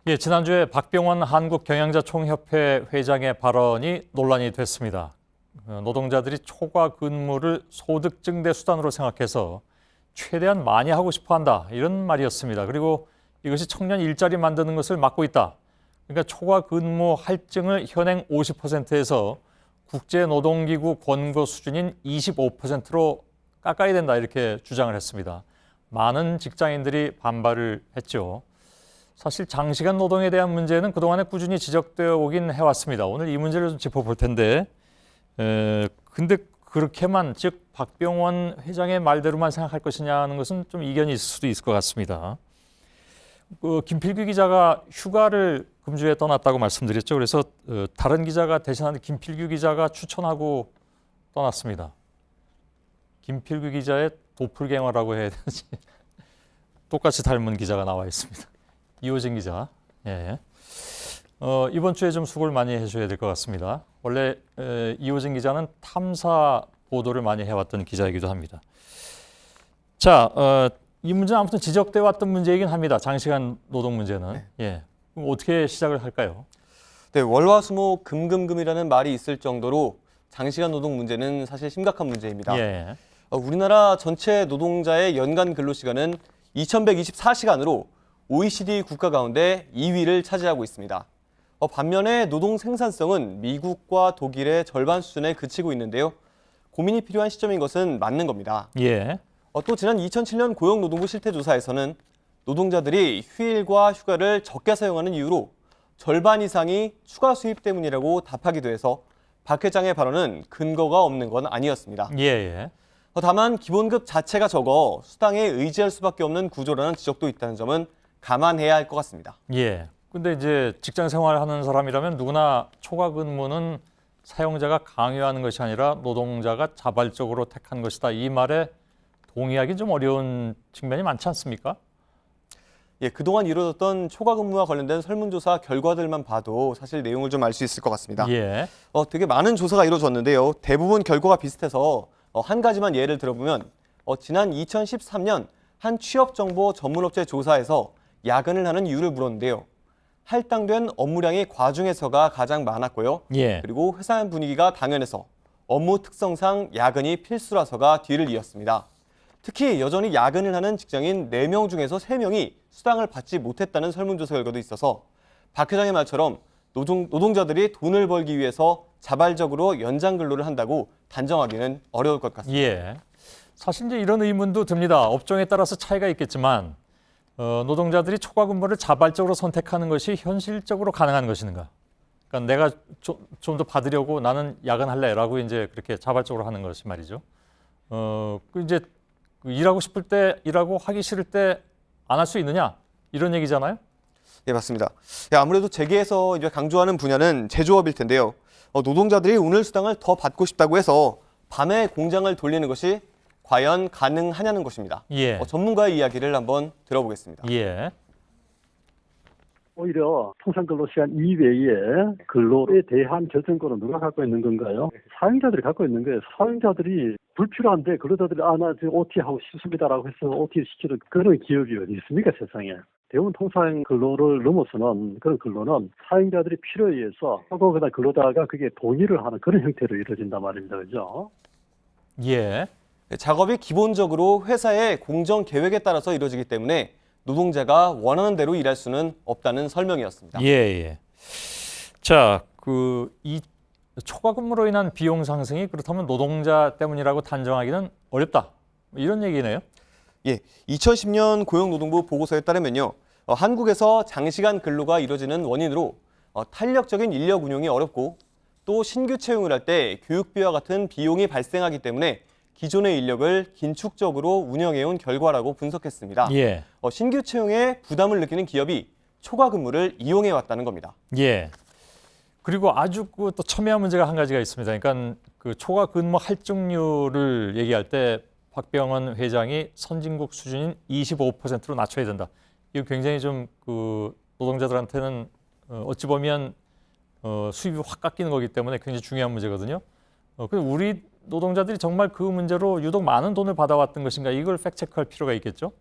예, 지난주에 박병원 한국경영자총협회 회장의 발언이 논란이 됐습니다. 노동자들이 초과 근무를 소득 증대 수단으로 생각해서 최대한 많이 하고 싶어 한다, 이런 말이었습니다. 그리고 이것이 청년 일자리 만드는 것을 막고 있다. 그러니까 초과 근무 할증을 현행 50%에서 국제노동기구 권고 수준인 25%로 깎아야 된다, 이렇게 주장을 했습니다. 많은 직장인들이 반발을 했죠. 사실 장시간 노동에 대한 문제는 그동안에 꾸준히 지적되어 오긴 해왔습니다. 오늘 이 문제를 좀 짚어볼 텐데, 근데 그렇게만, 즉 박병원 회장의 말대로만 생각할 것이냐는 것은 좀 이견이 있을 수도 있을 것 같습니다. 김필규 기자가 휴가를 금주에 떠났다고 말씀드렸죠. 그래서 다른 기자가 대신하는 김필규 기자가 추천하고 떠났습니다. 김필규 기자의 도플갱어라고 해야 되지, 똑같이 닮은 기자가 나와 있습니다. 이호진 기자. 예. 이번 주에 좀 수고를 많이 해줘야 될 것 같습니다. 원래 이호진 기자는 탐사 보도를 많이 해왔던 기자이기도 합니다. 자, 이 문제는 아무튼 지적돼 왔던 문제이긴 합니다. 장시간 노동 문제는. 네. 예. 그럼 어떻게 시작을 할까요? 네, 월화수목 금금금이라는 말이 있을 정도로 장시간 노동 문제는 사실 심각한 문제입니다. 예. 우리나라 전체 노동자의 연간 근로시간은 2124시간으로 OECD 국가 가운데 2위를 차지하고 있습니다. 반면에 노동 생산성은 미국과 독일의 절반 수준에 그치고 있는데요. 고민이 필요한 시점인 것은 맞는 겁니다. 예. 또 지난 2007년 고용노동부 실태조사에서는 노동자들이 휴일과 휴가를 적게 사용하는 이유로 절반 이상이 추가 수입 때문이라고 답하기도 해서 박 회장의 발언은 근거가 없는 건 아니었습니다. 예. 다만 기본급 자체가 적어 수당에 의지할 수밖에 없는 구조라는 지적도 있다는 점은 감안해야 할 것 같습니다. 예. 근데 이제 직장 생활하는 사람이라면 누구나 초과 근무는 사용자가 강요하는 것이 아니라 노동자가 자발적으로 택한 것이다, 이 말에 동의하기 좀 어려운 측면이 많지 않습니까? 예, 그동안 이루어졌던 초과 근무와 관련된 설문조사 결과들만 봐도 사실 내용을 좀 알 수 있을 것 같습니다. 예. 되게 많은 조사가 이루어졌는데요. 대부분 결과가 비슷해서 한 가지만 예를 들어보면 지난 2013년 한 취업정보 전문업체 조사에서 야근을 하는 이유를 물었는데요. 할당된 업무량이 과중해서가 가장 많았고요. 예. 그리고 회사 분위기가 당연해서 업무 특성상 야근이 필수라서가 뒤를 이었습니다. 특히 여전히 야근을 하는 직장인 4명 중에서 3명이 수당을 받지 못했다는 설문조사 결과도 있어서 박 회장의 말처럼 노동자들이 돈을 벌기 위해서 자발적으로 연장 근로를 한다고 단정하기는 어려울 것 같습니다. 예. 사실 이제 이런 의문도 듭니다. 업종에 따라서 차이가 있겠지만 노동자들이 초과 근무를 자발적으로 선택하는 것이 현실적으로 가능한 것인가? 그러니까 내가 좀 더 받으려고 나는 야근할래라고 이제 그렇게 자발적으로 하는 것이 말이죠. 이제 일하고 싶을 때 일하고 하기 싫을 때 안 할 수 있느냐, 이런 얘기잖아요. 네, 맞습니다. 아무래도 재계에서 이제 강조하는 분야는 제조업일 텐데요. 노동자들이 오늘 수당을 더 받고 싶다고 해서 밤에 공장을 돌리는 것이 과연 가능하냐는 것입니다. 예. 전문가의 이야기를 한번 들어보겠습니다. 예. 오히려 통상근로시간 이외에 근로에 대한 결정권은 누가 갖고 있는 건가요? 사용자들이 갖고 있는 거예요. 사용자들이 불필요한데 근로자들이 나 지금 OT 하고 싶습니다라고 해서 OT 시키는 그런 기업이 어디 있습니까, 세상에. 대부분 통상 근로를 넘어서는 그런 근로는 사용자들이 필요에 의해서 하고 그다음 근로자가 그게 동의를 하는 그런 형태로 이루어진단 말입니다. 그죠? 예. 작업이 기본적으로 회사의 공정 계획에 따라서 이루어지기 때문에 노동자가 원하는 대로 일할 수는 없다는 설명이었습니다. 예. 자, 이 초과 근무로 인한 비용 상승이 그렇다면 노동자 때문이라고 단정하기는 어렵다, 이런 얘기네요. 예, 2010년 고용노동부 보고서에 따르면요, 한국에서 장시간 근로가 이루어지는 원인으로 탄력적인 인력 운용이 어렵고 또 신규 채용을 할 때 교육비와 같은 비용이 발생하기 때문에 기존의 인력을 긴축적으로 운영해온 결과라고 분석했습니다. 예. 신규 채용에 부담을 느끼는 기업이 초과 근무를 이용해왔다는 겁니다. 예. 그리고 아주 또 첨예한 문제가 한 가지가 있습니다. 그러니까 그 초과 근무 할증률을 얘기할 때 박병원 회장이 선진국 수준인 25%로 낮춰야 된다. 이거 굉장히 좀 노동자들한테는 어찌 보면 수입이 확 깎이는 거기 때문에 굉장히 중요한 문제거든요. 우리 노동자들이 정말 그 문제로 유독 많은 돈을 받아왔던 것인가, 이걸 팩트체크할 필요가 있겠죠?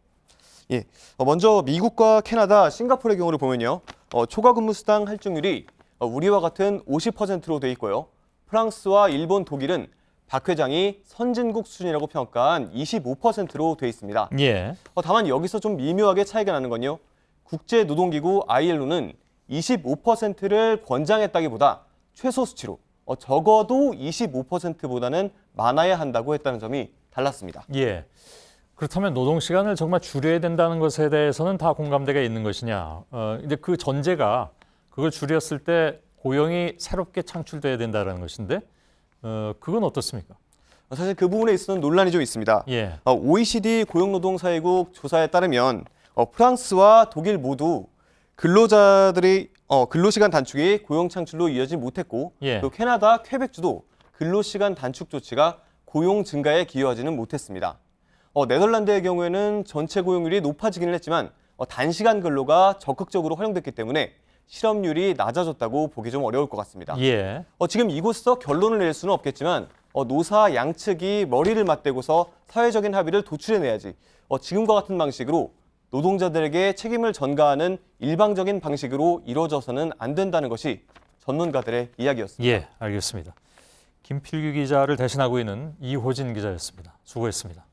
예, 먼저 미국과 캐나다, 싱가포르의 경우를 보면요. 초과 근무 수당 할증률이 우리와 같은 50%로 돼 있고요. 프랑스와 일본, 독일은 박 회장이 선진국 수준이라고 평가한 25%로 돼 있습니다. 예. 다만 여기서 좀 미묘하게 차이가 나는 건요. 국제노동기구 ILO는 25%를 권장했다기보다 최소 수치로 적어도 25%보다는 많아야 한다고 했다는 점이 달랐습니다. 예. 그렇다면 노동 시간을 정말 줄여야 된다는 것에 대해서는 다 공감대가 있는 것이냐? 근데 그 전제가 그걸 줄였을 때 고용이 새롭게 창출돼야 된다는 것인데, 그건 어떻습니까? 사실 그 부분에 있어서는 논란이 좀 있습니다. 예. OECD 고용노동사회국 조사에 따르면 프랑스와 독일 모두 근로자들이 근로시간 단축이 고용 창출로 이어지지 못했고 예. 또 캐나다, 퀘벡주도 근로시간 단축 조치가 고용 증가에 기여하지는 못했습니다. 네덜란드의 경우에는 전체 고용률이 높아지기는 했지만 단시간 근로가 적극적으로 활용됐기 때문에 실업률이 낮아졌다고 보기 좀 어려울 것 같습니다. 예. 지금 이곳에서 결론을 낼 수는 없겠지만 노사 양측이 머리를 맞대고서 사회적인 합의를 도출해내야지 지금과 같은 방식으로 노동자들에게 책임을 전가하는 일방적인 방식으로 이루어져서는 안 된다는 것이 전문가들의 이야기였습니다. 예, 알겠습니다. 김필규 기자를 대신하고 있는 이호진 기자였습니다. 수고했습니다.